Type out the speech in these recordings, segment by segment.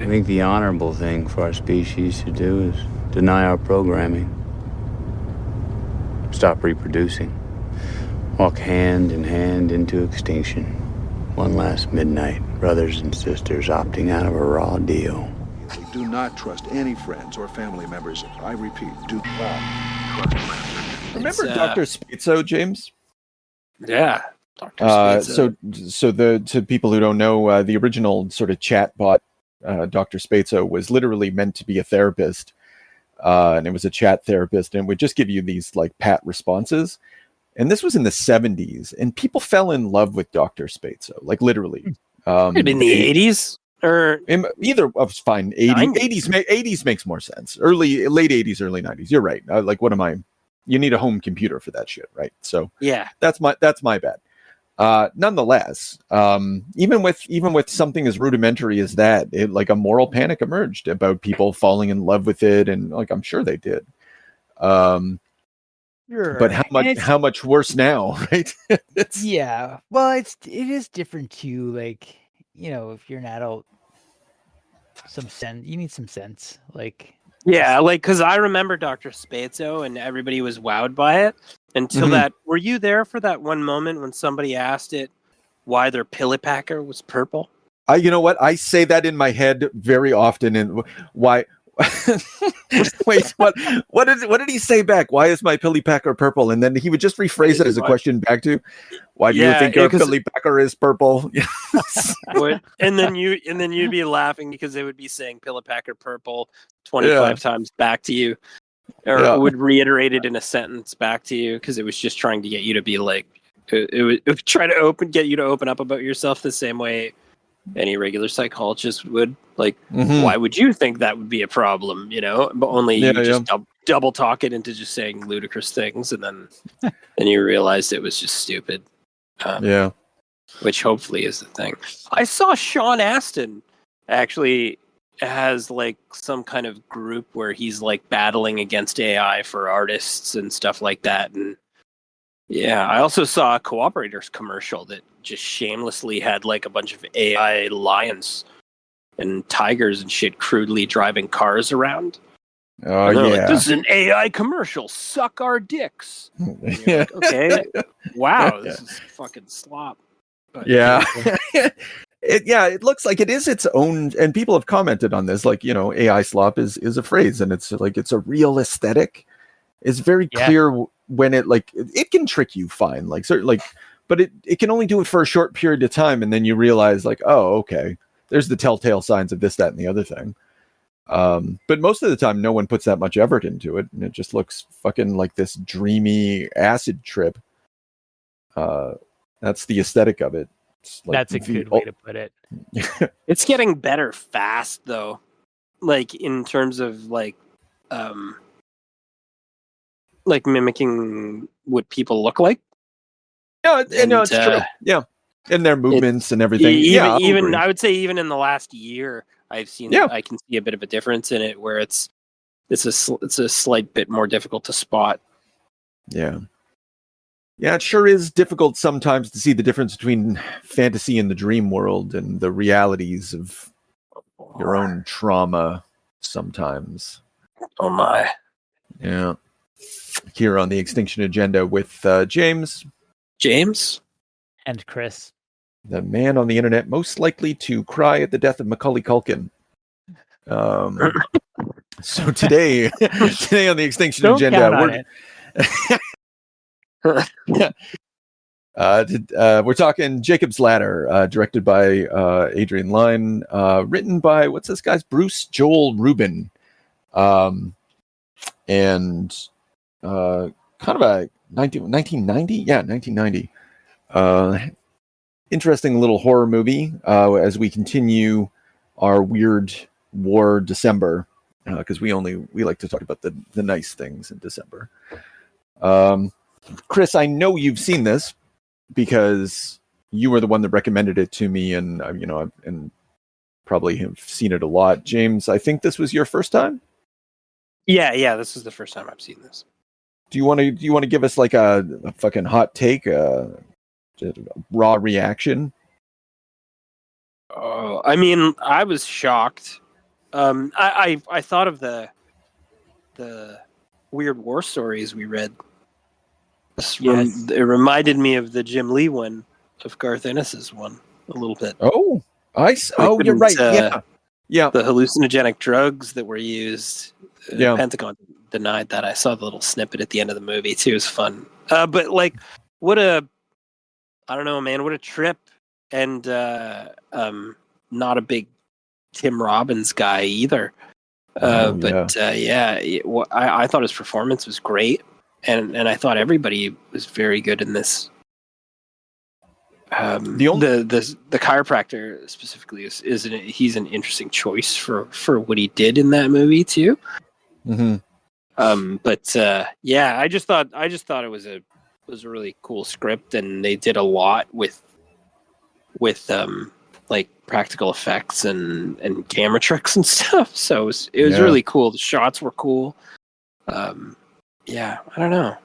I think the honorable thing for our species to do is deny our programming. Stop reproducing. Walk hand in hand into extinction. One last midnight, brothers and sisters opting out of a raw deal. Do not trust any friends or family members. I repeat, do not trust friends. Remember Dr. Spezzo, James? Yeah. Dr. Spezzo. So to people who don't know, the original sort of chat bot, Dr. Spezzo, was literally meant to be a therapist. And it was a chat therapist, and it would just give you these like pat responses. And this was in the 70s, and people fell in love with Dr. Spezzo, like literally. In the 80s? Or either was fine. 80s makes more sense. Late 80s, early 90s. You're right. Like, what am I? You need a home computer for that shit, right? So yeah, that's my bad. Nonetheless, even with something as rudimentary as that, like a moral panic emerged about people falling in love with it, and like I'm sure they did. But how much worse now, right? Yeah. Well, it is different too. Like, if you're an adult, you need some sense. Like, yeah, like because I remember Dr. Spezzo, and everybody was wowed by it until that. Were you there for that one moment when somebody asked it why their Pilipacker was purple? You know what? I say that in my head very often. And why? Wait, what did he say back? Why is my Pilipacker purple? And then he would just rephrase it as a question back to, why do you think your Pilipacker is purple? and then you'd be laughing because they would be saying Pilipacker purple 25 times back to you, or it would reiterate it in a sentence back to you because it was just trying to get you to be like, it would try to get you to open up about yourself the same way any regular psychologist would. Like, why would you think that would be a problem? But only you just double talk it into just saying ludicrous things, and then you realized it was just stupid. Which hopefully is the thing. I saw Sean Astin actually has like some kind of group where he's like battling against AI for artists and stuff like that. And yeah, I also saw a Cooperators commercial that just shamelessly had like a bunch of AI lions and tigers and shit crudely driving cars around. Oh, yeah. Like, this is an AI commercial. Suck our dicks. Like, okay. Wow, this is fucking slop. But, yeah. It looks like it is its own, and people have commented on this, like, AI slop is a phrase, and it's like, it's a real aesthetic. It's very clear when it can trick you fine, like certain, like, but it can only do it for a short period of time, and then you realize like, oh, okay, there's the telltale signs of this, that, and the other thing. But most of the time, no one puts that much effort into it, and it just looks fucking like this dreamy acid trip. That's the aesthetic of it. Like, that's a good way to put it. It's getting better fast, though. Like in terms of like mimicking what people look like. No, it's true. Yeah, and their movements and everything. Even I would say even in the last year, I've seen. I can see a bit of a difference in it where it's a slight bit more difficult to spot. Yeah. Yeah, it sure is difficult sometimes to see the difference between fantasy and the dream world and the realities of your own trauma sometimes. Oh my. Yeah. Here on the Extinction Agenda with James. And Chris. The man on the internet most likely to cry at the death of Macaulay Culkin. So today on the Extinction Agenda, we're talking Jacob's Ladder, directed by Adrian Lyne, written by what's this guy's Bruce Joel Rubin, and kind of a 1990, 1990. Interesting little horror movie as we continue our weird war December, because we like to talk about the nice things in December. Chris, I know you've seen this because you were the one that recommended it to me, and and probably have seen it a lot. James, I think this was your first time. Yeah, this is the first time I've seen this. Do you want to give us like a fucking hot take, raw reaction? Oh, I mean, I was shocked I thought of the weird war stories we read. It reminded me of the Jim Lee one, of Garth Ennis's one, a little bit. Oh, you're right. Yeah. The hallucinogenic drugs that were used. Yeah. Pentagon denied that. I saw the little snippet at the end of the movie too. It was fun. But like, I don't know, man. What a trip. And not a big Tim Robbins guy either. I thought his performance was great, and I thought everybody was very good in this. The chiropractor specifically he's an interesting choice for what he did in that movie too. Mm-hmm. I just thought it was a really cool script, and they did a lot with like practical effects and camera tricks and stuff. So it was really cool. The shots were cool. I don't know.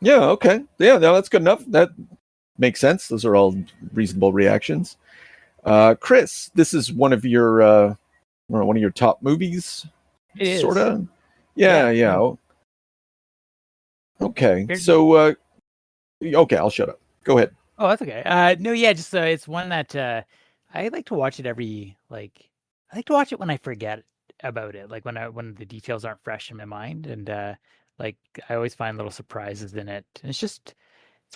Yeah. Okay. Yeah. No, that's good enough. That makes sense. Those are all reasonable reactions. Chris, this is one of your top movies. It is. Sort of. Yeah. Okay. So, okay, I'll shut up. Go ahead. Oh, that's okay. Just it's one that I like to watch it I like to watch it when I forget about it, like when the details aren't fresh in my mind, and I always find little surprises in it. And it's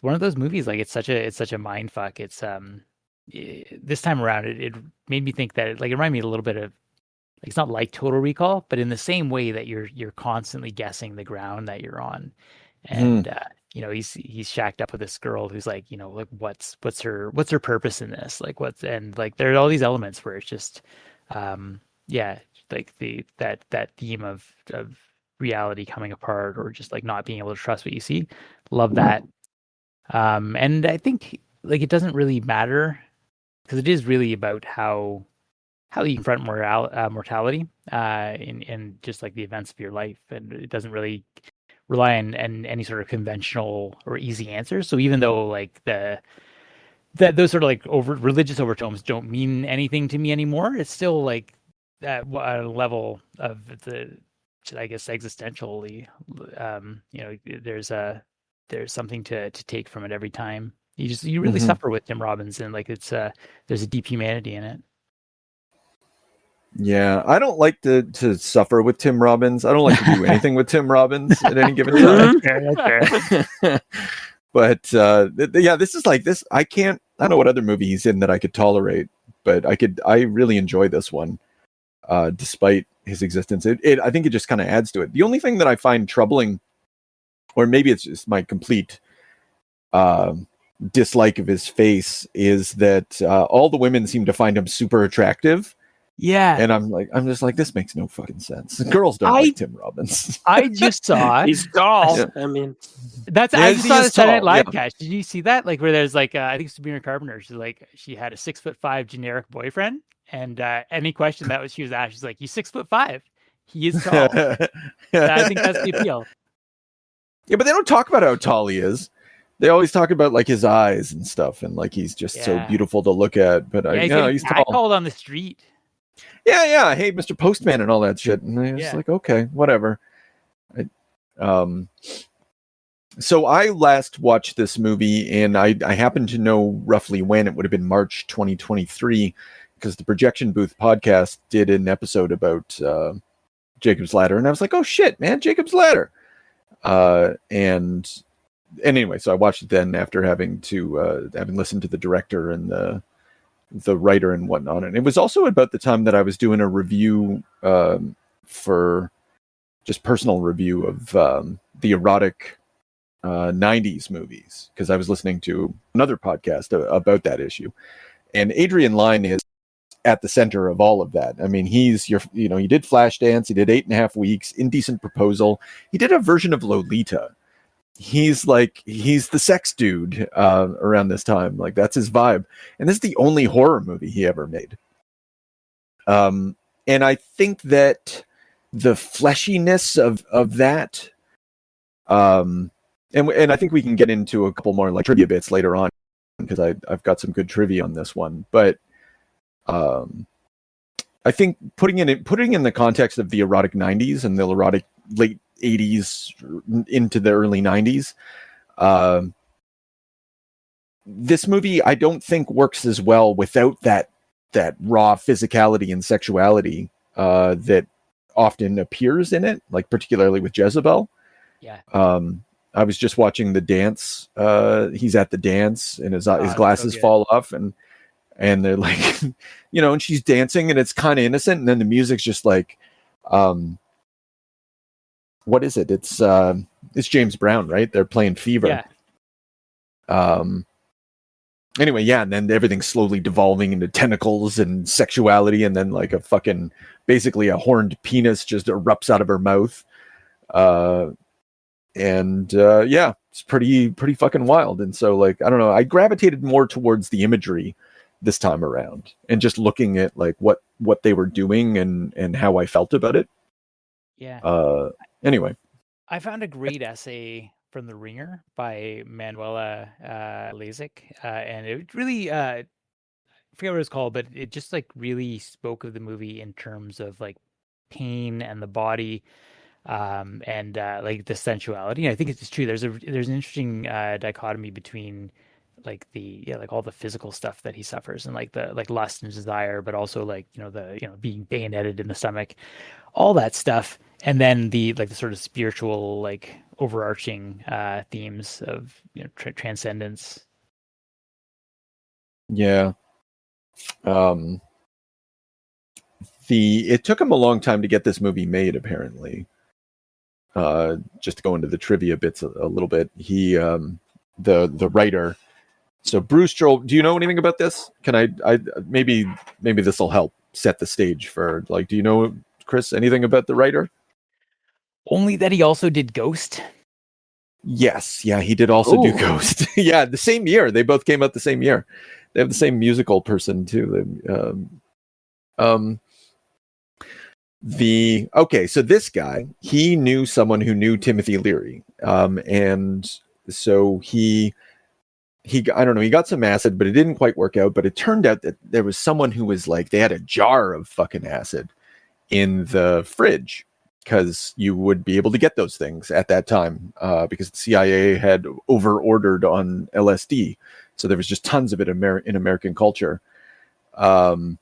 one of those movies, like it's such a mind fuck. It's this time around it made me think that it reminded me a little bit of, like, it's not like Total Recall, but in the same way that you're constantly guessing the ground that you're on. And he's shacked up with this girl who's like, like what's her purpose in this? Like there are all these elements where it's just like that theme of reality coming apart, or just like not being able to trust what you see. Love that. And I think like it doesn't really matter, because it is really about how you confront mortality in just like the events of your life, and it doesn't really rely on any sort of conventional or easy answers. So even though like those sort of like religious overtones don't mean anything to me anymore, it's still like at a level of the, I guess, existentially, there's something to take from it every time. You really suffer with Tim Robbins, and like there's a deep humanity in it. Yeah, I don't like to suffer with Tim Robbins. I don't like to do anything with Tim Robbins at any given time. That's fair. But this is like this. I don't know what other movie he's in that I could tolerate, but I really enjoy this one, despite his existence. I think it just kind of adds to it. The only thing that I find troubling, or maybe it's just my complete dislike of his face, is that all the women seem to find him super attractive. Yeah. And I'm just like, this makes no fucking sense. Girls don't like Tim Robbins. I just saw it. He's tall. Yeah. I mean, I just saw the Saturday Night Live catch. Did you see that? Like, where there's like, I think Sabrina Carpenter. She had a 6'5" generic boyfriend, and any question she was asked, she's like, "He's 6'5". He is tall." I think that's the appeal. Yeah, but they don't talk about how tall he is. They always talk about like his eyes and stuff, and like he's just so beautiful to look at. But he's tall. I called on the street. Yeah. Hey, Mr. Postman and all that shit. And I was like, okay, whatever. So I last watched this movie, and I happen to know roughly when. It would have been March 2023, because the Projection Booth podcast did an episode about Jacob's Ladder, and I was like, oh shit, man, Jacob's Ladder. And anyway, so I watched it then after having listened to the director and the writer and whatnot. And it was also about the time that I was doing a review for just personal review of the erotic 90s movies, because I was listening to another podcast about that issue. And Adrian Lyne is at the center of all of that. I mean, he did Flashdance, he did 8.5 Weeks, Indecent Proposal. He did a version of Lolita. He's the sex dude around this time. Like, that's his vibe. And this is the only horror movie he ever made. And I think that the fleshiness of that, and I think we can get into a couple more like trivia bits later on, because I've got some good trivia on this one. But I think putting in the context of the erotic 90s and the erotic late 80s into the early 90s, this movie I don't think works as well without that raw physicality and sexuality that often appears in it, like particularly with Jezebel. Yeah. I was just watching the dance. He's at the dance and his glasses so fall off and they're like, and she's dancing and it's kind of innocent. And then the music's just like, what is it? It's James Brown, right? They're playing Fever. Yeah. Anyway, yeah. And then everything's slowly devolving into tentacles and sexuality. And then like basically a horned penis just erupts out of her mouth. Yeah, it's pretty fucking wild. And so like, I don't know, I gravitated more towards the imagery this time around and just looking at like what they were doing and how I felt about it. Yeah. Anyway, I found a great essay from The Ringer by Manuela Lazik, and it really I forget what it was called, but it just like really spoke of the movie in terms of like pain and the body, and like the sensuality. I think it's true. There's an interesting dichotomy between like like all the physical stuff that he suffers and like the like lust and desire, but also like being bayoneted in the stomach, all that stuff, and then the sort of spiritual like overarching themes of transcendence. Yeah. It took him a long time to get this movie made, apparently. Just to go into the trivia bits a little bit, he the writer. So Bruce Joel, do you know anything about this? Can I maybe this will help set the stage for like, do you know, Chris, anything about the writer? Only that he also did Ghost. Yes, yeah, he did also do Ghost. Yeah, the same year. They both came out the same year. They have the same musical person too. So this guy, he knew someone who knew Timothy Leary, and so he I don't know, he got some acid, but it didn't quite work out. But it turned out that there was someone who was like, they had a jar of fucking acid in the fridge because you would be able to get those things at that time because the CIA had over ordered on LSD. So there was just tons of it in American culture. So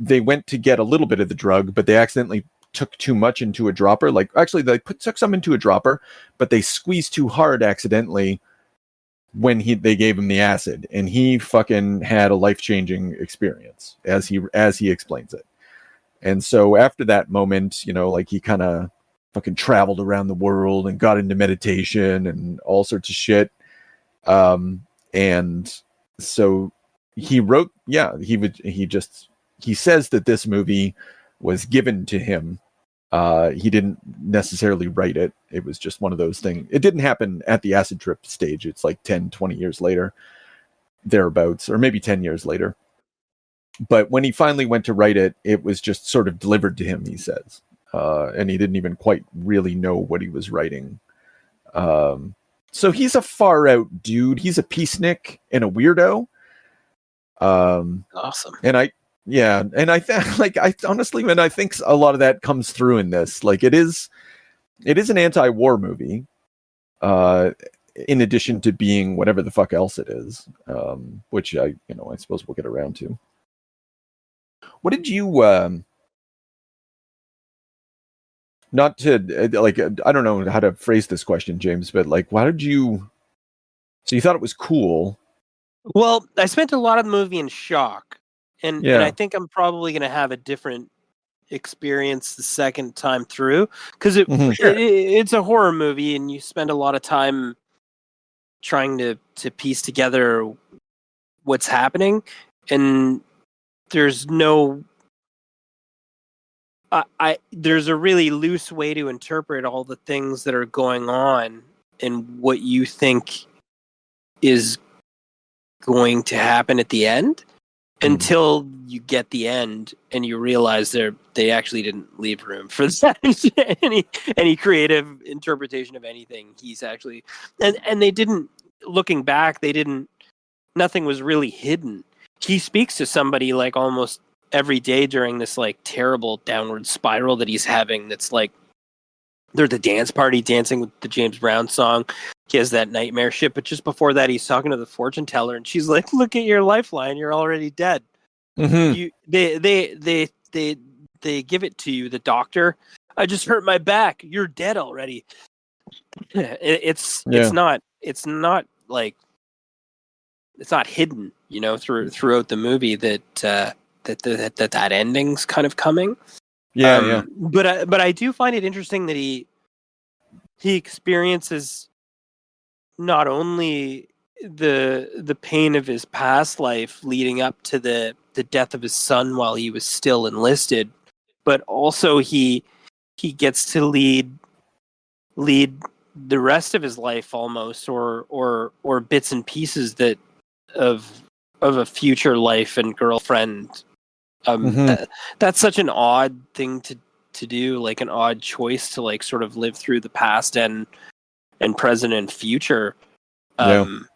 they went to get a little bit of the drug, but they accidentally took too much into a dropper. Like actually they took some into a dropper, but they squeezed too hard accidentally when they gave him the acid, and he fucking had a life-changing experience as he explains it. And so after that moment, like he kind of fucking traveled around the world and got into meditation and all sorts of shit. And so he wrote, he says that this movie was given to him. He didn't necessarily write it. It was just one of those things. It didn't happen at the acid trip stage. It's like 10, 20 years later, thereabouts, or maybe 10 years later. But when he finally went to write it, it was just sort of delivered to him, he says. And he didn't even quite really know what he was writing. So he's a far out dude. He's a peacenik and a weirdo. Awesome. And I honestly, man, I think a lot of that comes through in this. Like it is an anti-war movie, in addition to being whatever the fuck else it is, which I suppose we'll get around to. What did you, not to like, I don't know how to phrase this question, James, but like, so you thought it was cool? Well, I spent a lot of the movie in shock. And I think I'm probably going to have a different experience the second time through because it's a horror movie and you spend a lot of time trying to piece together what's happening, and there's there's a really loose way to interpret all the things that are going on and what you think is going to happen at the end. Until you get the end and you realize they actually didn't leave room for that any creative interpretation of anything. He's actually and they didn't, looking back, nothing was really hidden. he speaks to somebody like almost every day during this like terrible downward spiral that he's having. That's like they're at the dance party dancing with the James Brown song. He has that nightmare shit, but just before that, he's talking to the fortune teller, and she's like, "Look at your lifeline. You're already dead. Mm-hmm. They give it to you. The doctor. I just hurt my back. You're dead already." It's not like it's not hidden, you know, throughout the movie that that ending's kind of coming. Yeah. But I do find it interesting that he experiences not only the pain of his past life leading up to the death of his son while he was still enlisted, but also he gets to lead the rest of his life almost, or bits and pieces that of a future life and girlfriend. That's such an odd thing to do, like an odd choice to like sort of live through the past and present and future while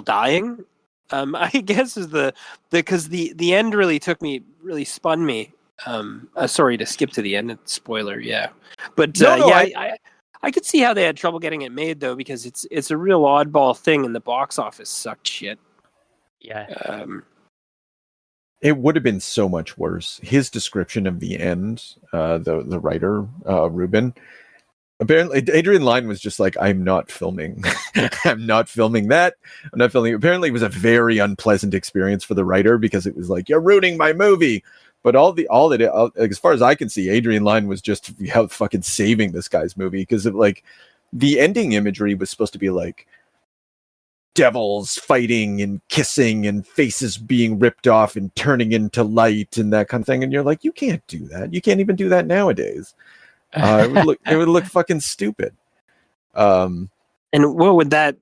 dying. I guess is because the end really spun me. Sorry to skip to the end. Spoiler, yeah. But I could see how they had trouble getting it made though, because it's a real oddball thing, and the box office sucked shit. Yeah. It would have been so much worse. His description of the end, the writer, Ruben, apparently Adrian Lyne was just like, I'm not filming. I'm not filming that. I'm not filming. Apparently it was a very unpleasant experience for the writer, because it was like, you're ruining my movie. But as far as I can see, Adrian Lyne was just fucking saving this guy's movie, because like the ending imagery was supposed to be like devils fighting and kissing and faces being ripped off and turning into light and that kind of thing. And you're like, you can't do that. You can't even do that nowadays. It would look fucking stupid. And what would that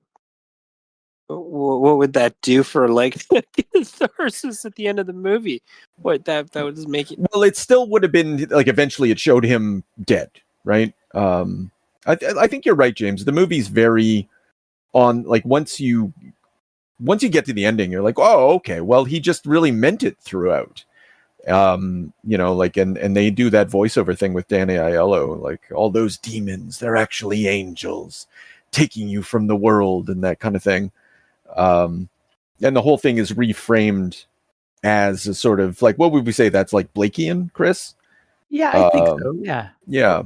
do for like the catharsis at the end of the movie? What that would just make it. Well, it still would have been like, eventually it showed him dead, right? I think you're right, James. The movie's very on, like, once you get to the ending, you're like, oh, okay, well, he just really meant it throughout. You know, like, and they do that voiceover thing with Danny Aiello, like, all those demons, they're actually angels taking you from the world and that kind of thing. And the whole thing is reframed as a sort of like, what would we say that's like Blakean, Chris? Yeah, I think so. Yeah.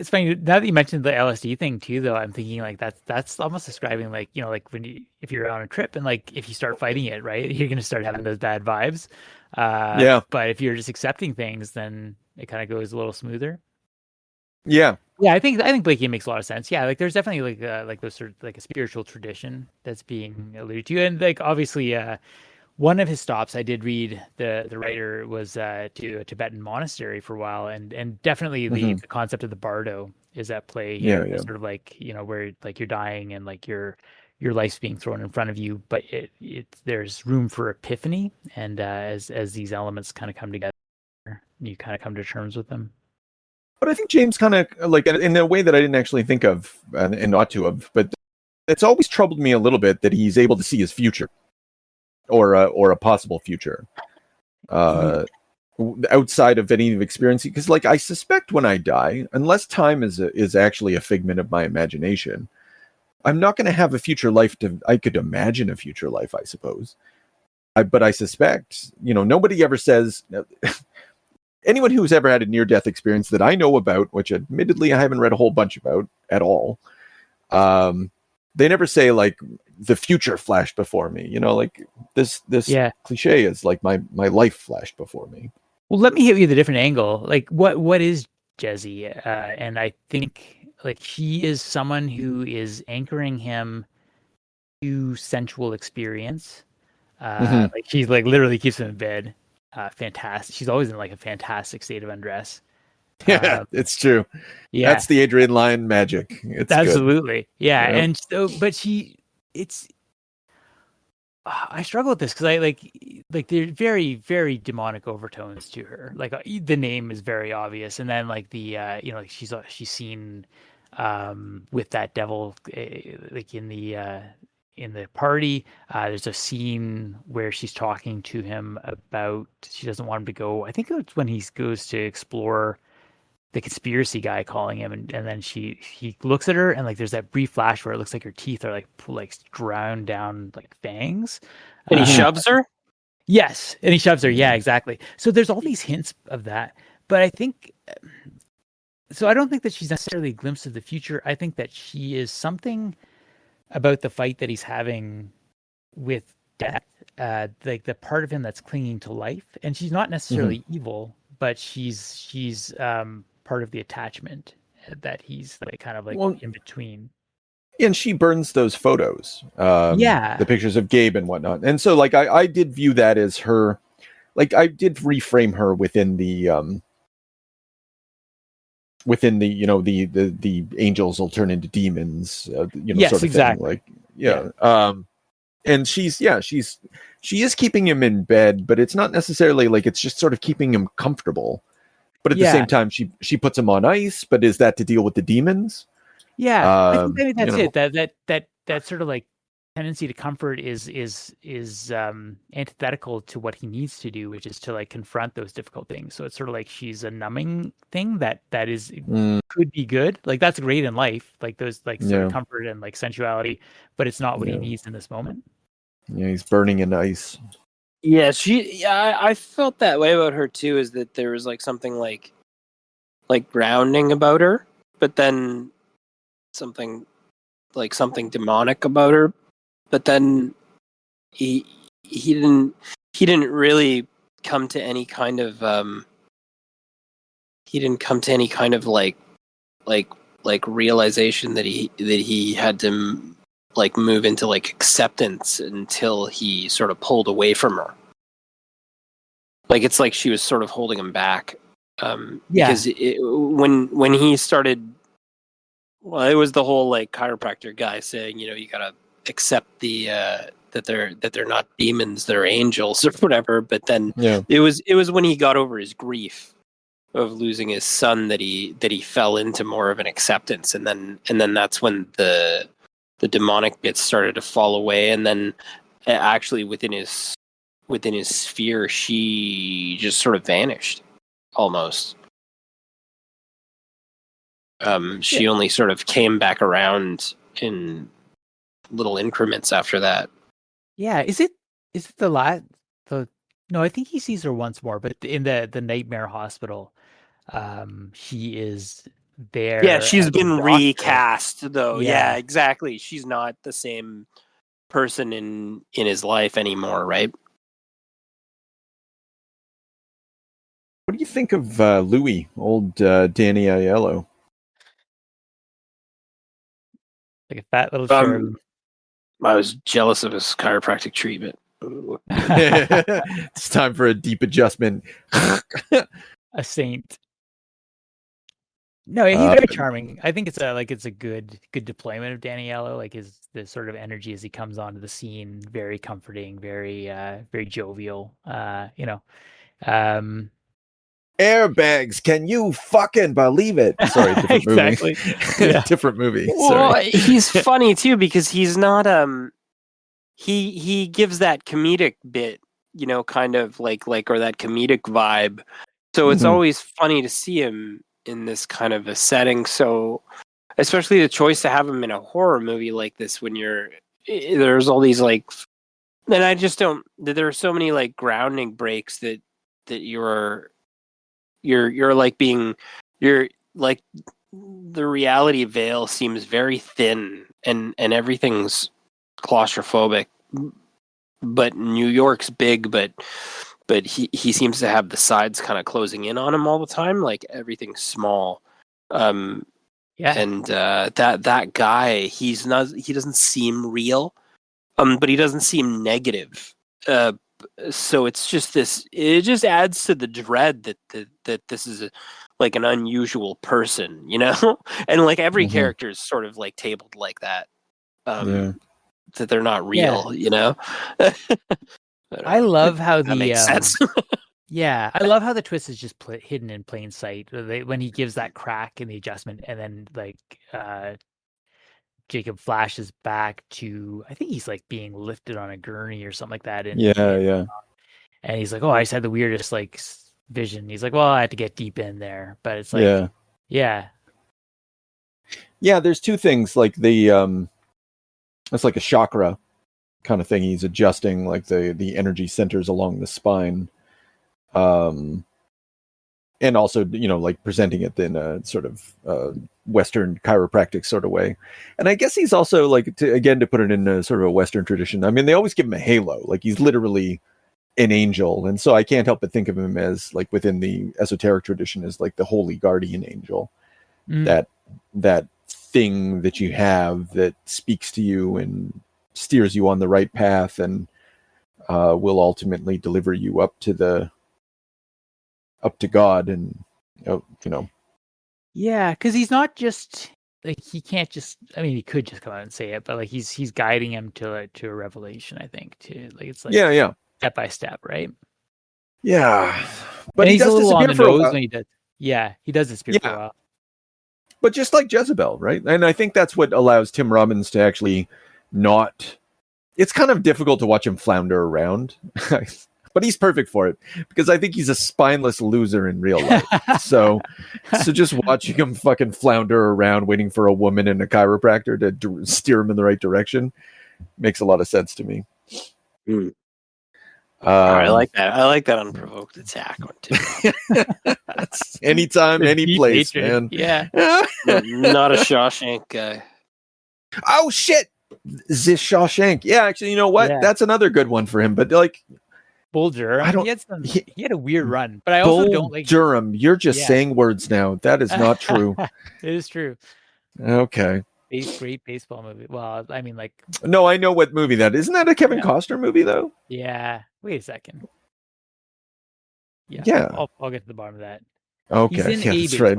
It's funny now that you mentioned the LSD thing too, though. I'm thinking like that's almost describing like, you know, like if you're on a trip and like if you start fighting it, right, you're gonna start having those bad vibes. But if you're just accepting things, then it kind of goes a little smoother. Yeah. I think Blakey makes a lot of sense. Yeah, like there's definitely like those sort of like a spiritual tradition that's being alluded to, and like obviously one of his stops, I did read the writer was to a Tibetan monastery for a while, and definitely the concept of the bardo is at play here. Yeah. Sort of like, you know, where like you're dying and like your life's being thrown in front of you, but there's room for epiphany, and as these elements kind of come together, you kind of come to terms with them. But I think James kind of, like, in a way that I didn't actually think of, and ought to have, but it's always troubled me a little bit that he's able to see his future, or a possible future, outside of any experience. Because, like, I suspect when I die, unless time is actually a figment of my imagination, I'm not going to have a future life. I could imagine a future life, I suppose. But I suspect, you know, nobody ever says. Anyone who's ever had a near-death experience that I know about, which admittedly I haven't read a whole bunch about at all, they never say like the future flashed before me. You know, like this cliche is like my life flashed before me. Well, let me hit you with a different angle. Like, what is Jezzy? And I think like he is someone who is anchoring him to sensual experience. Like she's like literally keeps him in bed. Fantastic. She's always in like a fantastic state of undress. Yeah, it's true. Yeah, that's the Adrian Lyne magic. It's absolutely good. Yeah. And so, but I struggle with this because I like there's very, very demonic overtones to her. Like the name is very obvious, and then like the you know, like she's seen with that devil like in the the party. There's a scene where she's talking to him about she doesn't want him to go. I think it's when he goes to explore the conspiracy guy calling him, and then he looks at her, and like there's that brief flash where it looks like her teeth are like ground down like fangs. And he shoves her? Yes, and he shoves her. Yeah, exactly. So there's all these hints of that, but I think so. I don't think that she's necessarily a glimpse of the future. I think that she is something about the fight that he's having with death, like the part of him that's clinging to life, and she's not necessarily evil, but she's part of the attachment that he's like kind of like in between. And she burns those photos, the pictures of Gabe and whatnot. And so like I did view that as her, like I did reframe her within the you know the angels will turn into demons, you know, yes, sort of exactly. thing. Like and she is keeping him in bed, but it's not necessarily like it's just sort of keeping him comfortable. But at the same time, she puts him on ice. But is that to deal with the demons? Yeah, I think maybe that's it. That sort of like tendency to comfort is antithetical to what he needs to do, which is to like confront those difficult things. So it's sort of like she's a numbing thing that is could be good. Like that's great in life, like those like sort of comfort and like sensuality, but it's not what he needs in this moment. Yeah, he's burning in ice. Yeah, I felt that way about her too. Is that there was like something like grounding about her, but then something demonic about her, but then he didn't really come to any kind of like realization that he had to like move into like acceptance until he sort of pulled away from her. Like it's like she was sort of holding him back, because when he started. Well, it was the whole like chiropractor guy saying, you know, you gotta accept the that they're not demons, they're angels or whatever. But then it was when he got over his grief of losing his son that he fell into more of an acceptance, and then that's when the demonic bits started to fall away, and then actually within his sphere, she just sort of vanished almost. She only sort of came back around in little increments after that. Yeah, is it the last? No, I think he sees her once more, but in the nightmare hospital, she is there. Yeah, she's been doctor. recast though. Yeah, exactly. She's not the same person in his life anymore, right? What do you think of Louis, old Danny Aiello? Like a fat little cherub. I was jealous of his chiropractic treatment. It's time for a deep adjustment. A saint. No, he's very charming. I think it's a good deployment of Danny Aiello. Like the sort of energy as he comes onto the scene, very comforting, very very jovial. You know. Airbags, can you fucking believe it? Sorry, different exactly. movie. Different movie. Well, he's funny too because he's not he gives that comedic bit, you know, kind of like or that comedic vibe. So it's always funny to see him in this kind of a setting. So especially the choice to have him in a horror movie like this when there's all these like, and I just don't, there are so many like grounding breaks that you're like you're like the reality veil seems very thin and everything's claustrophobic, but New York's big, but he seems to have the sides kind of closing in on him all the time, like everything's small. And that guy, he doesn't seem real, but he doesn't seem negative. So it's just it just adds to the dread that this is like an unusual person, you know? And like every character is sort of like tabled like that. That they're not real, you know? I love how that makes sense. Yeah, I love how the twist is just hidden in plain sight. When he gives that crack in the adjustment, and then like Jacob flashes back to, I think he's like being lifted on a gurney or something like that. And he's like, oh, I just had the weirdest like vision. He's like, well, I had to get deep in there, but it's like, yeah. There's two things, like the it's like a chakra kind of thing. He's adjusting like the energy centers along the spine, and also, you know, like presenting it in a sort of Western chiropractic sort of way. And I guess he's also like, to put it in a sort of a Western tradition, I mean, they always give him a halo, like he's literally an angel, and so I can't help but think of him as, like, within the esoteric tradition, as like the holy guardian angel, that thing that you have that speaks to you and steers you on the right path, and will ultimately deliver you up to God, and you know. Yeah, because he's not just like, he can't just, I mean, he could just come out and say it, but like he's guiding him to a revelation, I think, to like, it's like step by step, right? Yeah, but he's he does a little on the disappear for a nose while. when he does. Yeah, he does disappear for a while. But just like Jezebel, right? And I think that's what allows Tim Robbins to actually not... It's kind of difficult to watch him flounder around, but he's perfect for it, because I think he's a spineless loser in real life. So just watching him fucking flounder around waiting for a woman and a chiropractor to steer him in the right direction makes a lot of sense to me. I like that. I like that unprovoked attack on Tim. Anytime, any place, man. Yeah. Not a Shawshank guy. Oh shit! This Shawshank. Yeah, actually, you know what? Yeah. That's another good one for him. But like, Bull Durham. He had a weird run, but I also don't like Durham. You're just saying words now. That is not true. It is true. Okay. Great baseball movie. Well, I mean, like, no, I know what movie that is. Isn't that a Kevin Costner movie though? Yeah. Wait a second. Yeah. I'll get to the bottom of that. Okay. Yeah, that's right.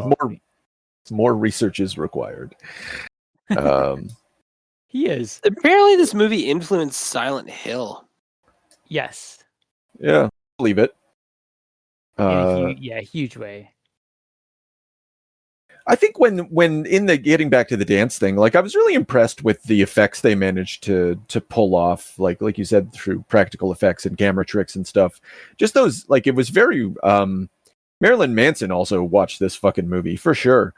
More research is required. He is. Apparently, this movie influenced Silent Hill. Yes. Yeah, believe it. Huge way. I think when in the getting back to the dance thing, like I was really impressed with the effects they managed to pull off, like you said, through practical effects and camera tricks and stuff. Just those, like, it was very Marilyn Manson also watched this fucking movie for sure,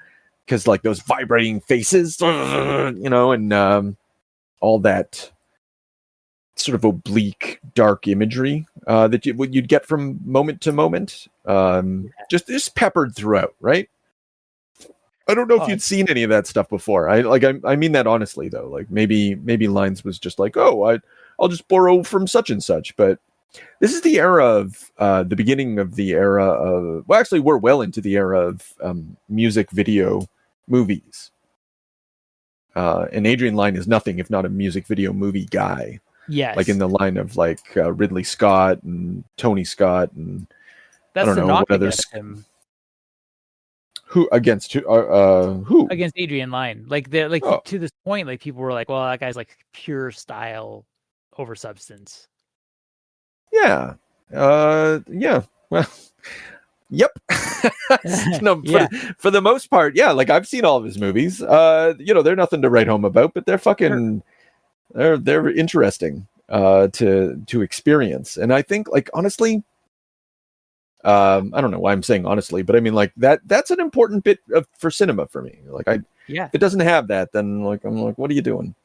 because like those vibrating faces, you know, and all that sort of oblique, dark imagery that you'd get from moment to moment, just peppered throughout, right? I don't know if you'd seen any of that stuff before. I mean that honestly though. Like maybe Lynes was just like, oh, I'll just borrow from such and such. But this is the era of the beginning of the era of, well, actually we're well into the era of music video movies. And Adrian Lyne is nothing if not a music video movie guy. Yes. Like in the line of like Ridley Scott and Tony Scott and that's I don't know what others. Who against who? Against Adrian Lyne. Like they're like to this point, like people were like, well, that guy's like pure style over substance. Yeah. Yeah. Well, yep. No, for the most part, yeah. Like I've seen all of his movies. You know, they're nothing to write home about, but they're fucking they're interesting to experience. And I think, like, honestly, I don't know why I'm saying honestly, but I mean, like, that's an important bit for cinema for me. Like, if it doesn't have that, then like I'm like, what are you doing?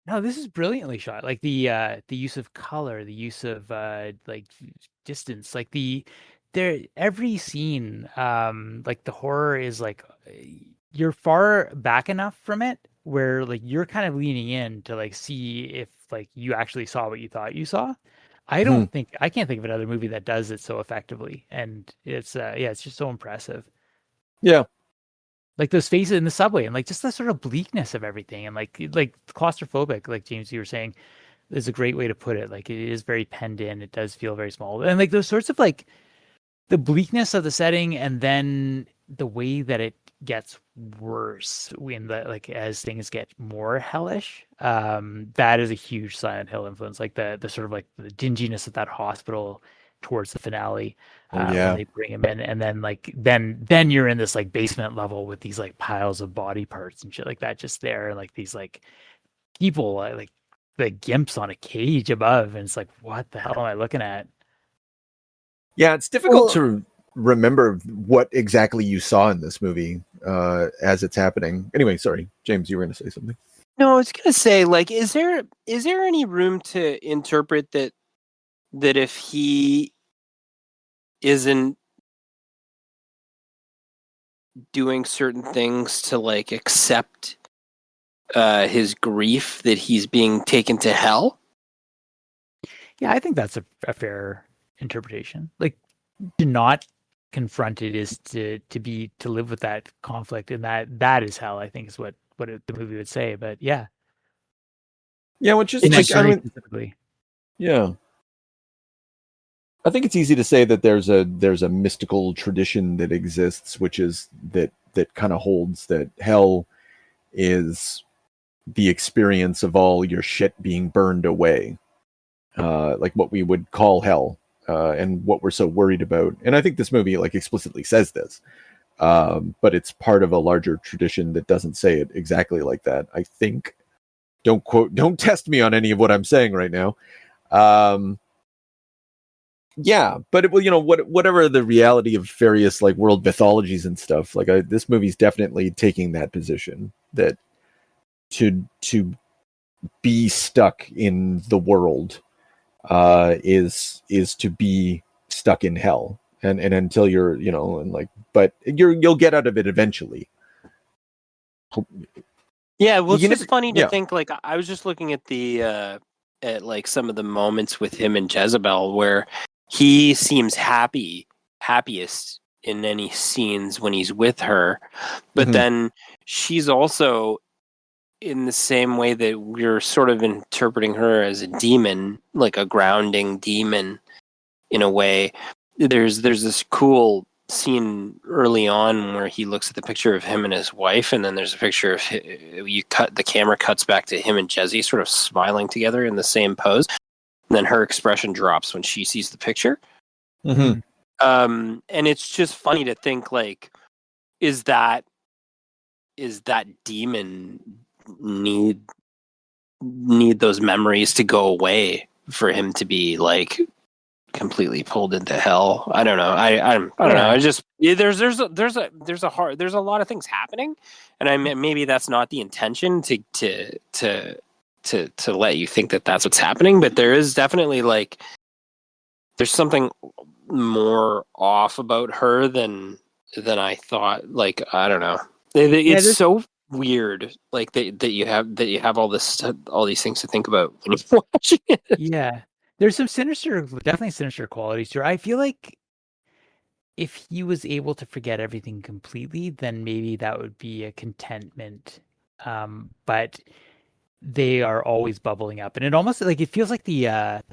No, this is brilliantly shot. Like the use of color, the use of like distance, like every scene, like the horror is like you're far back enough from it where like you're kind of leaning in to like see if like you actually saw what you thought you saw. I can't think of another movie that does it so effectively, and it's it's just so impressive. Yeah. Like those faces in the subway and like just the sort of bleakness of everything and like claustrophobic, like James, you were saying, is a great way to put it. Like it is very penned in. It does feel very small. And like those sorts of like the bleakness of the setting and then the way that it gets worse when like as things get more hellish. That is a huge Silent Hill influence. Like the sort of like the dinginess of that hospital, towards the finale. Yeah. When they bring him in, and then like then you're in this like basement level with these like piles of body parts and shit like that just there, and like these like people like the gimps on a cage above, and it's like, what the hell am I looking at? Yeah, it's difficult to remember what exactly you saw in this movie as it's happening. Anyway, sorry, James, you were going to say something. No, I was gonna say, like, is there any room to interpret that if he isn't doing certain things to like accept his grief, that he's being taken to hell? Yeah, I think that's a fair interpretation. Like, to not confront it is to live with that conflict, and that is hell, I think, is what the movie would say. But yeah, which is like, I mean, specifically. Yeah, I think it's easy to say that there's a mystical tradition that exists, which is that kind of holds that hell is the experience of all your shit being burned away, like what we would call hell, and what we're so worried about. And I think this movie like explicitly says this, but it's part of a larger tradition that doesn't say it exactly like that. I think. Don't test me on any of what I'm saying right now. Yeah, but whatever the reality of various like world mythologies and stuff, like this movie's definitely taking that position, that to be stuck in the world is to be stuck in hell, and until you're but you'll get out of it eventually. Yeah, well, it's just funny to think, like, I was just looking at at like some of the moments with him and Jezebel where he seems happiest in any scenes when he's with her, but then she's also, in the same way that we're sort of interpreting her as a demon, like a grounding demon in a way. There's this cool scene early on where he looks at the picture of him and his wife, and then there's a picture of the camera cuts back to him and Jezzy sort of smiling together in the same pose, and then her expression drops when she sees the picture. And it's just funny to think, like, is that demon need those memories to go away for him to be like completely pulled into hell? I don't know. I don't know. I just there's a lot of things happening, and maybe that's not the intention to let you think that that's what's happening, but there is definitely like there's something more off about her than I thought. Like, I don't know. It's so weird, like that you have all these things to think about when you're watching it. Yeah. There's some definitely sinister qualities to her. I feel like if he was able to forget everything completely, then maybe that would be a contentment. But they are always bubbling up, and it almost like it feels like the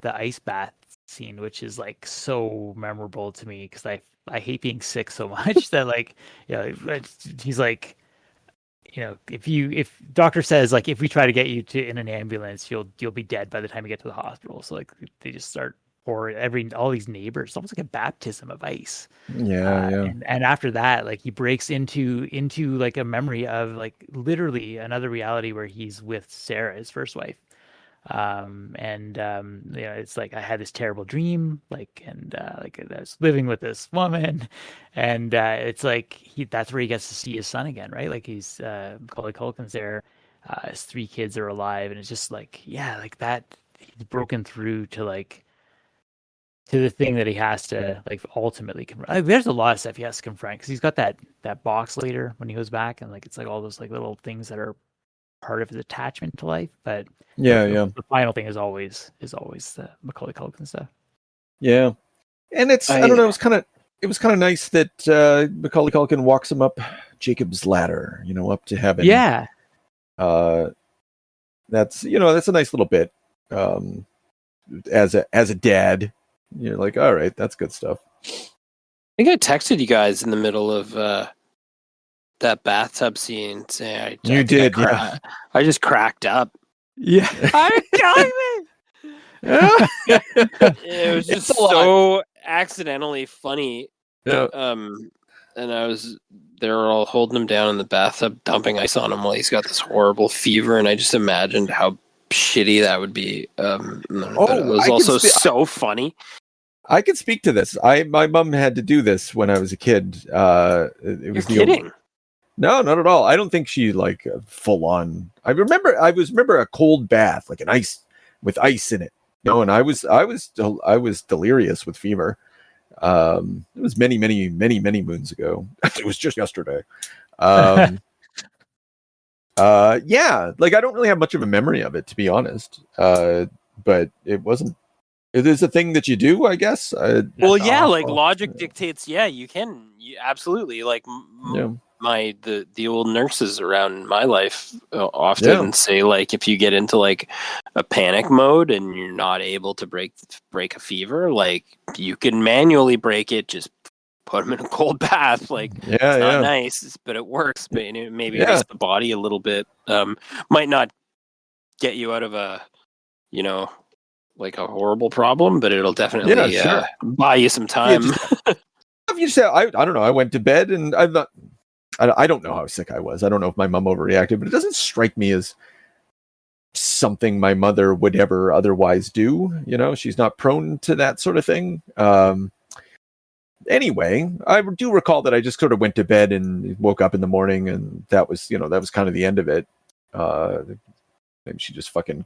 ice bath scene, which is like so memorable to me because I hate being sick so much that like, he's like, if doctor says like if we try to get you in an ambulance, you'll be dead by the time you get to the hospital. So like they just start pouring all these neighbors, almost like a baptism of ice. And after that, like he breaks into like a memory of like literally another reality where he's with Sarah, his first wife. It's like I had this terrible dream, like, and like I was living with this woman, and it's like that's where he gets to see his son again, right? Like he's Macaulay Culkin's there, his 3 kids are alive, and it's just like, yeah, like that he's broken through to the thing that he has to like ultimately confront. Like, there's a lot of stuff he has to confront because he's got that box later when he goes back, and like it's like all those like little things that are part of his attachment to life, but the final thing is always the Macaulay Culkin stuff. And it's I don't know, it was kind of nice that Macaulay Culkin walks him up Jacob's ladder, up to heaven. That's that's a nice little bit. As a dad, you're like, all right, that's good stuff. I think I texted you guys in the middle of that bathtub scene saying I just cracked up. Yeah. I'm killing me. It was just so accidentally funny. Yeah. And they were all holding him down in the bathtub, dumping ice on him while he's got this horrible fever, and I just imagined how shitty that would be. But it was also so funny. I can speak to this. My mom had to do this when I was a kid. It was You're kidding? No, not at all. I don't think she like full on. I remember a cold bath, like an ice with ice in it. And I was delirious with fever. It was many moons ago. It was just yesterday. Yeah, like I don't really have much of a memory of it, to be honest. But it wasn't. It is a thing that you do, I guess. Well, yeah, like logic dictates. Yeah, you can. You absolutely like. The old nurses around my life often say, like, if you get into like a panic mode and you're not able to break a fever, like you can manually break it. Just put them in a cold bath. Like, it's not nice, but it works. But maybe it makes the body a little bit. Might not get you out of a, like a horrible problem, but it'll definitely buy you some time. You say, I don't know. I went to bed and I'm not. I don't know how sick I was. I don't know if my mom overreacted, but it doesn't strike me as something my mother would ever otherwise do. She's not prone to that sort of thing. Anyway, I do recall that I just sort of went to bed and woke up in the morning, and that was kind of the end of it. Maybe she just fucking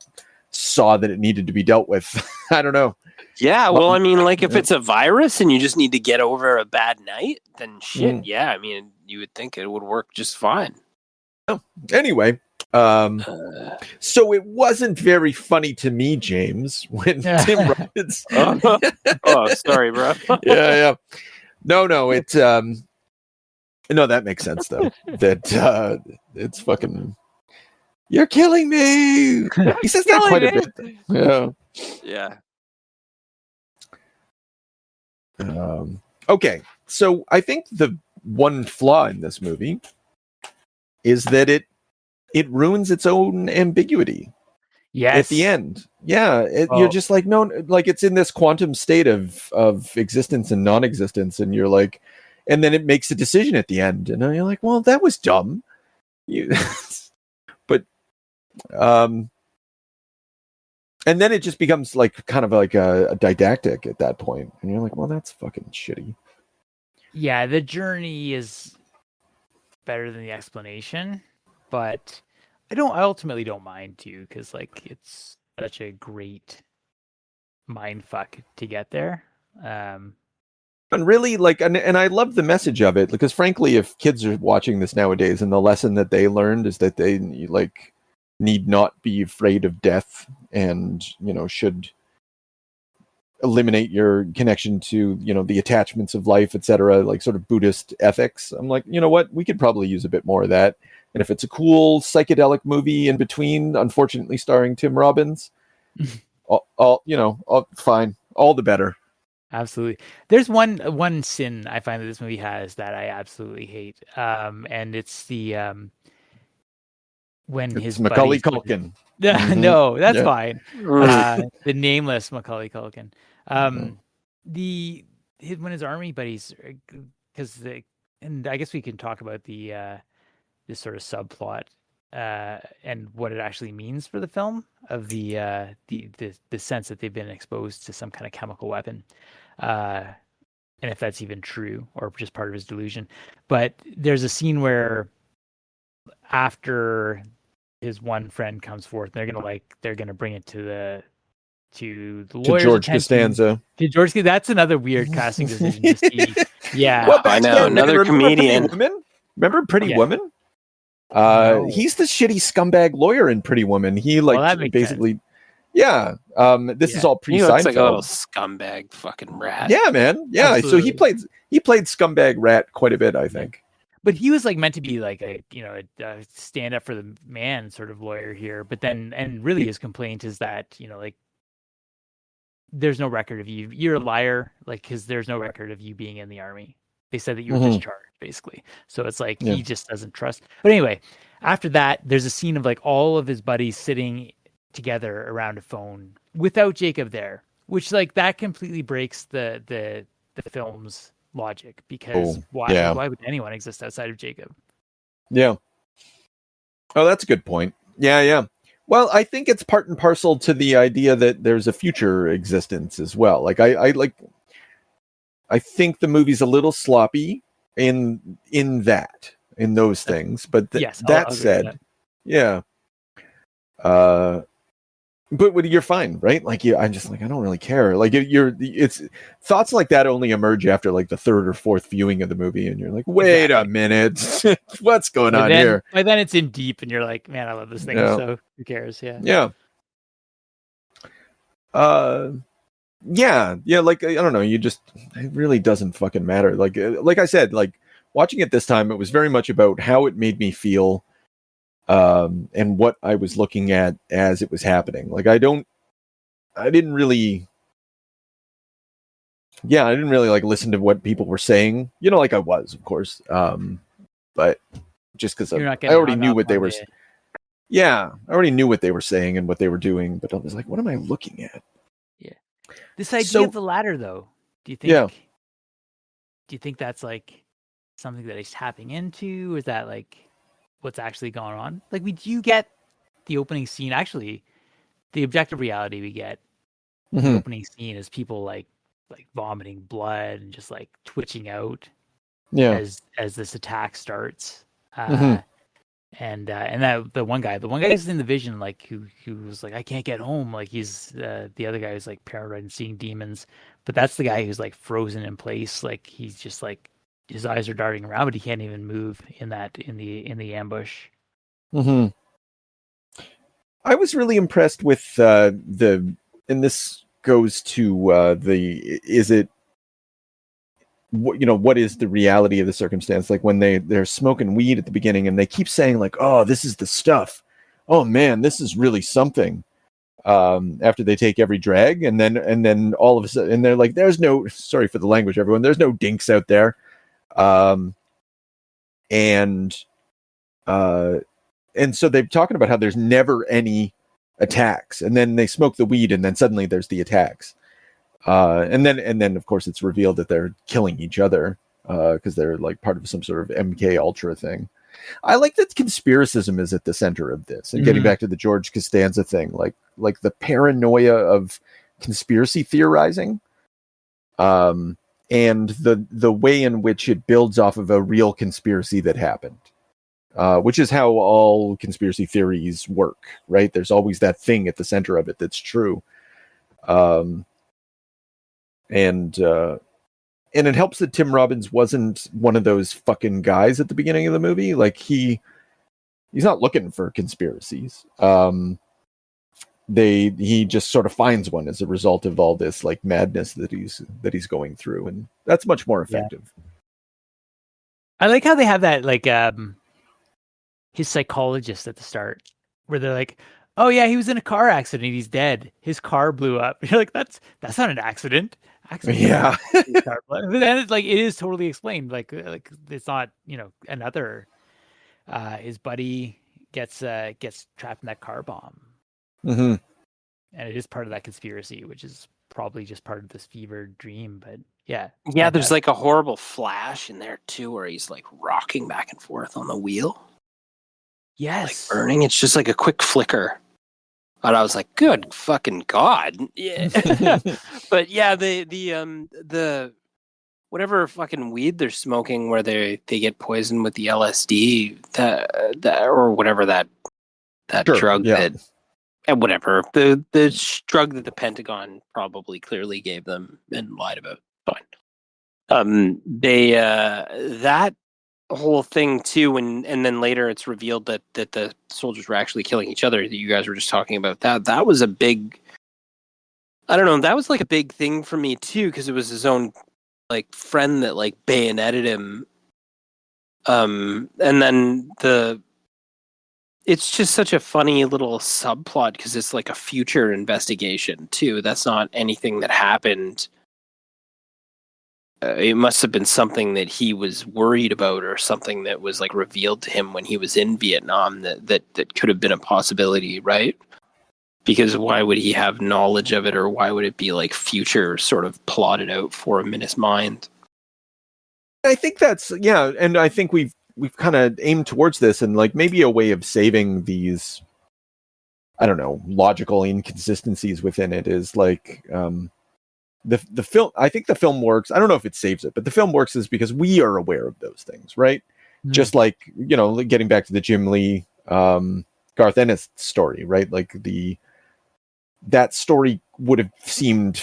saw that it needed to be dealt with. I don't know. Yeah, well, I mean, like if it's a virus and you just need to get over a bad night, then shit, yeah, I mean, you would think it would work just fine. Oh, anyway, so it wasn't very funny to me, James, when Tim Robbins. Oh, sorry, bro. Yeah. No, it. No, that makes sense though. That it's fucking. You're killing me. He says that quite a bit. Yeah. Yeah. Okay, so I think the one flaw in this movie is that it ruins its own ambiguity. Yes. At the end. Yeah, you're just like, no, like it's in this quantum state of existence and non-existence, and you're like, and then it makes a decision at the end, and you're like, well, that was dumb. But and then it just becomes like kind of like a didactic at that point, and you're like, well, that's fucking shitty. Yeah, the journey is better than the explanation, but I ultimately don't mind too, because like it's such a great mind fuck to get there. And really, like, and I love the message of it, because frankly, if kids are watching this nowadays, and the lesson that they learned is that they like need not be afraid of death, and should eliminate your connection to the attachments of life, etc., like sort of Buddhist ethics. I'm like, you know what, we could probably use a bit more of that. And if it's a cool psychedelic movie in between, unfortunately starring Tim Robbins, fine, all the better. Absolutely. There's one sin I find that this movie has that I absolutely hate, and it's the when his Macaulay Culkin. No, that's fine. The nameless Macaulay Culkin. When his army buddies, and I guess we can talk about this sort of subplot and what it actually means for the film, of the sense that they've been exposed to some kind of chemical weapon, and if that's even true or just part of his delusion. But there's a scene where after his one friend comes forth, they're gonna bring it to the lawyer's George attention. Costanza. To George, that's another weird casting decision to see. Yeah, well, I know, another comedian. Remember Pretty Woman? No. He's the shitty scumbag lawyer in Pretty Woman. He basically sense. Yeah. This is all pre-Seinfeld. He looks like a little scumbag fucking rat. Yeah, man. Yeah. Absolutely. So he played scumbag rat quite a bit, I think. But he was like meant to be like a stand up for the man sort of lawyer here. But then, and really his complaint is that, like, there's no record of you. You're a liar, like, because there's no record of you being in the army. They said that you were discharged, basically. So it's like he just doesn't trust. But anyway, after that, there's a scene of like all of his buddies sitting together around a phone without Jacob there. which like that completely breaks the film's logic, because why would anyone exist outside of Jacob? Yeah. Oh, that's a good point. Yeah. Well, I think it's part and parcel to the idea that there's a future existence as well. Like I think the movie's a little sloppy in those things, but yes, that I'll said, yeah. But you're fine, right? Like, I'm just like, I don't really care. Like, it's thoughts like that only emerge after like the third or fourth viewing of the movie, and you're like, wait a minute, what's going on here? By then it's in deep, and you're like, man, I love this thing. Yeah. So who cares? Yeah. Yeah. Like, I don't know. It really doesn't fucking matter. Like I said, like watching it this time, it was very much about how it made me feel. And what I was looking at as it was happening. Like I didn't really like listen to what people were saying, like I was, of course. But just because I already knew what they were. Yeah, I already knew what they were saying and what they were doing, but I was like, what am I looking at? Yeah. This idea of the ladder, though, do you think? Yeah. Do you think that's like something that he's tapping into? Is that like what's actually going on? Like, you get the opening scene. Actually, the objective reality we get, the opening scene is people like vomiting blood and just like twitching out. Yeah. As this attack starts, and that the one guy is in the vision, like who was like, I can't get home. Like he's the other guy who's like paranoid and seeing demons, but that's the guy who's like frozen in place. Like he's just like, his eyes are darting around, but he can't even move in the ambush. Mm-hmm. I was really impressed with and this goes to what is the reality of the circumstance? Like when they're smoking weed at the beginning and they keep saying like, oh, this is the stuff. Oh man, this is really something. After they take every drag, and then all of a sudden, and they're like, there's no, sorry for the language, everyone, there's no dinks out there. And so they're talking about how there's never any attacks, and then they smoke the weed, and then suddenly there's the attacks. And then of course it's revealed that they're killing each other because they're like part of some sort of MK Ultra thing. I like that conspiracism is at the center of this, and getting back to the George Costanza thing, like the paranoia of conspiracy theorizing, and the way in which it builds off of a real conspiracy that happened, which is how all conspiracy theories work, right? There's always that thing at the center of it that's true. And it helps that Tim Robbins wasn't one of those fucking guys at the beginning of the movie. Like he's not looking for conspiracies. He just sort of finds one as a result of all this like madness that he's going through, and that's much more effective. Yeah. I like how they have that like his psychologist at the start, where they're like, oh yeah, he was in a car accident, he's dead, his car blew up. You're like, that's not an accident. Yeah. But then it's like, it is totally explained. Like it's not, another his buddy gets trapped in that car bomb. Mm-hmm. And it is part of that conspiracy, which is probably just part of this fevered dream. But yeah. Yeah, there's like a horrible flash in there too, where he's like rocking back and forth on the wheel. Yes. Like burning. It's just like a quick flicker. And I was like, good fucking God. Yeah. But yeah, the whatever fucking weed they're smoking where they get poisoned with the LSD, that or whatever that sure, drug that, and whatever the drug that the Pentagon probably clearly gave them and lied about. Fine. That whole thing too, and then later it's revealed that the soldiers were actually killing each other, that you guys were just talking about. That was a big, I don't know, that was like a big thing for me too, because it was his own like friend that like bayoneted him, and then it's just such a funny little subplot because it's like a future investigation too. That's not anything that happened. It must have been something that he was worried about, or something that was like revealed to him when he was in Vietnam that could have been a possibility, right? because why would he have knowledge of it, or why would it be like future sort of plotted out for him in his mind? I think that's and I think we've kind of aimed towards this, and like maybe a way of saving these, I don't know, logical inconsistencies within it is like the film. I think the film works. I don't know if it saves it, but the film works is because we are aware of those things, right? Mm-hmm. Just like, you know, getting back to the Jim Lee, Garth Ennis story, right? Like that story would have seemed,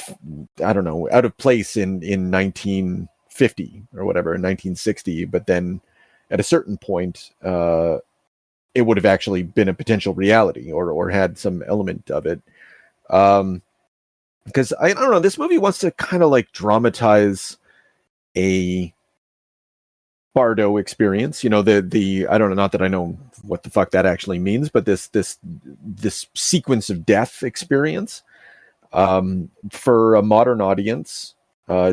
I don't know, out of place in 1950 or whatever, in 1960, but then at a certain point, it would have actually been a potential reality or had some element of it. Because I don't know, this movie wants to kind of like dramatize a Bardo experience, you know, the I don't know, not that I know what the fuck that actually means, but this sequence of death experience for a modern audience,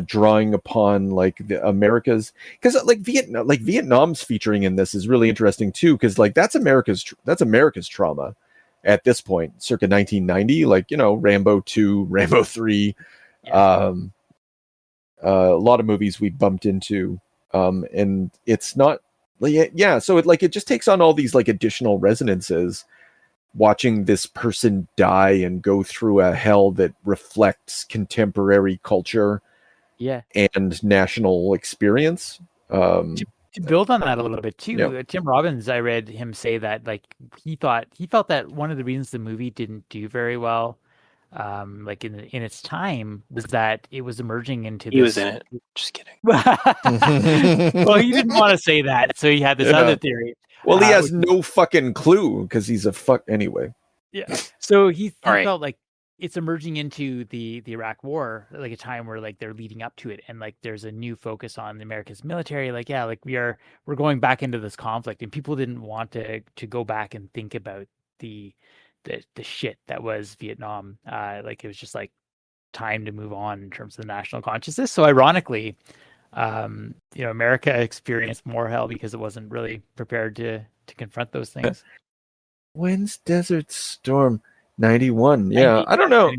drawing upon like the America's, because like Vietnam's featuring in this is really interesting too, because like that's America's trauma at this point, circa 1990, like, you know, Rambo 2, Rambo 3, a lot of movies we bumped into. And it's not, so it just takes on all these like additional resonances, watching this person die and go through a hell that reflects contemporary culture and national experience. To build on that a little bit too, Tim Robbins, I read him say that like he felt that one of the reasons the movie didn't do very well, like in its time, was that it was emerging into. He was in it. Just kidding. Well, he didn't want to say that, so he had this other theory. Well, he has no fucking clue because he's a fuck anyway. Yeah. So he felt like it's emerging into the Iraq War, like a time where like they're leading up to it, and like there's a new focus on America's military. Like, yeah, like we're going back into this conflict, and people didn't want to go back and think about the shit that was Vietnam. Like it was just like time to move on in terms of the national consciousness. So ironically, you know, America experienced more hell because it wasn't really prepared to confront those things. When's Desert Storm? 91. Yeah, I don't know.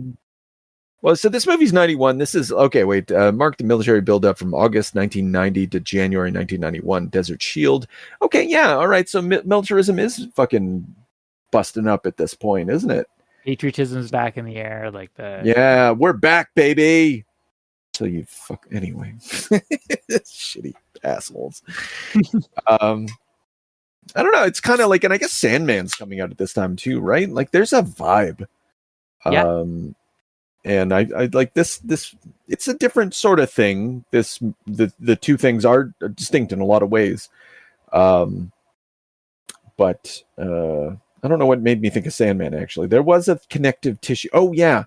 Well, so this movie's 91. This is okay. Wait, mark the military buildup from August 1990 to January 1991. Desert Shield. Okay, yeah, all right. So militarism is fucking busting up at this point, isn't it? Patriotism's back in the air, like we're back, baby. So you fuck anyway. Shitty assholes. I don't know. It's kind of like, and I guess Sandman's coming out at this time too, right? Like, there's a vibe. Yeah. And I like this. It's a different sort of thing. The two things are distinct in a lot of ways. But I don't know what made me think of Sandman. Actually, there was a connective tissue. Oh yeah,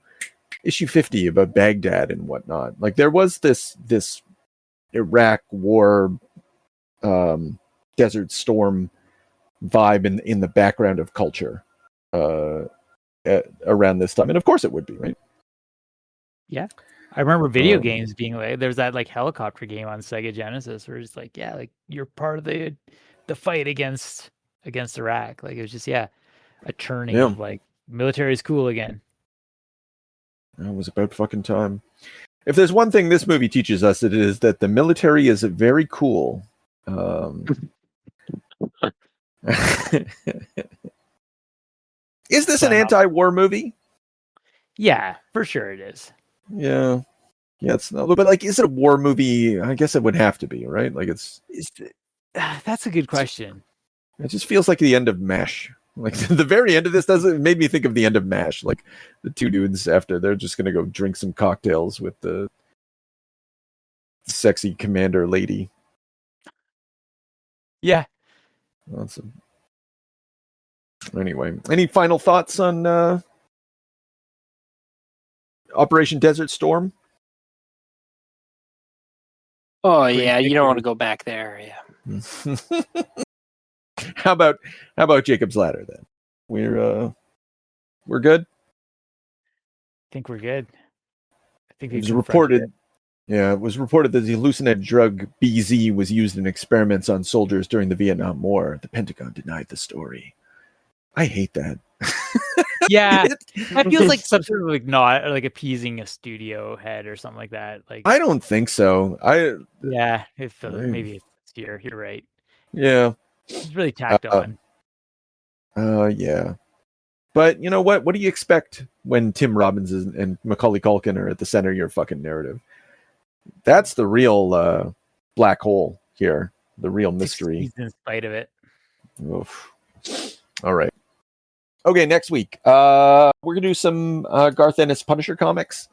issue 50 about Baghdad and whatnot. Like there was this Iraq War, Desert Storm vibe in the background of culture around this time, and of course it would be, right? Yeah, I remember video games being like, there's that like helicopter game on Sega Genesis where it's like, yeah, like you're part of the fight against Iraq. Like it was just a turning of like military is cool again. It was about fucking time. If there's one thing this movie teaches us, it is that the military is very cool. Is this an anti-war movie? Yeah, for sure it is. Yeah, it's not, but like, is it a war movie? I guess it would have to be, right? Like that's a good question. It just feels like the end of MASH. Like the very end of this made me think of the end of MASH. Like the two dudes after they're just gonna go drink some cocktails with the sexy commander lady. Yeah. Awesome. Anyway, any final thoughts on Operation Desert Storm? Oh yeah, you don't want to go back there. Yeah. How about Jacob's Ladder then? We're good. I think we're good. I think it was reported. Yeah, it was reported that the hallucinated drug BZ was used in experiments on soldiers during the Vietnam War. The Pentagon denied the story. I hate that. Yeah, that feels like some sort of like not like appeasing a studio head or something like that. Like I don't think so. yeah, maybe it's here. You're right. Yeah. It's really tacked on. Yeah. But you know what? What do you expect when Tim Robbins and Macaulay Culkin are at the center of your fucking narrative? That's the real black hole here. The real mystery. In spite of it. Oof. All right. Okay, next week we're gonna do some Garth Ennis Punisher comics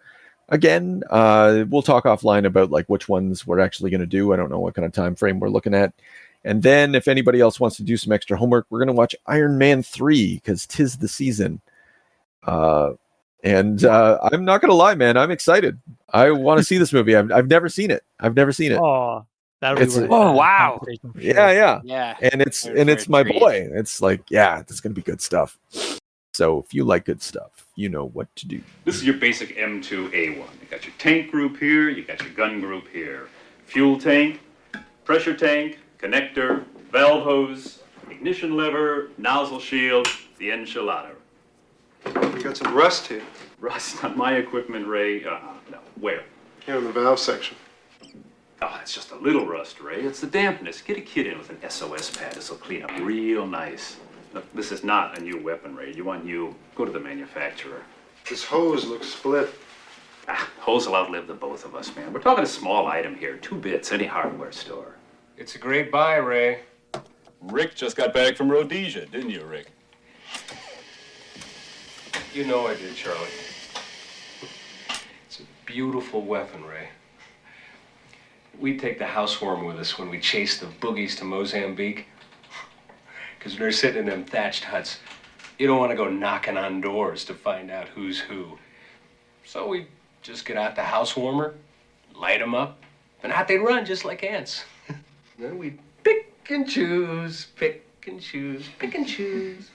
again. We'll talk offline about like which ones we're actually gonna do. I don't know what kind of time frame we're looking at. And then if anybody else wants to do some extra homework, we're gonna watch Iron Man 3 because 'tis the season. And I'm not gonna lie, man, I'm excited. I want to see this movie. I've never seen it. Oh, that'll be wow. Sure. Yeah. And it's my boy. It's like, yeah, this is gonna be good stuff. So if you like good stuff, you know what to do. This is your basic M2A1. You got your tank group here, you got your gun group here. Fuel tank, pressure tank, connector, valve hose, ignition lever, nozzle shield, the enchilada. We got some rust here. Rust on my equipment, Ray. No. Where? Here in the valve section. Oh, it's just a little rust, Ray. It's the dampness. Get a kid in with an SOS pad. This'll clean up real nice. Look, this is not a new weapon, Ray. You want new, go to the manufacturer. This hose looks split. Hose will outlive the both of us, man. We're talking a small item here. 2 bits, any hardware store. It's a great buy, Ray. Rick just got back from Rhodesia, didn't you, Rick? You know I did, Charlie. It's a beautiful weapon, Ray. We take the housewarmer with us when we chase the boogies to Mozambique. Because when they're sitting in them thatched huts, you don't want to go knocking on doors to find out who's who. So we just get out the housewarmer, light them up, and out they run just like ants. Then we pick and choose, pick and choose, pick and choose.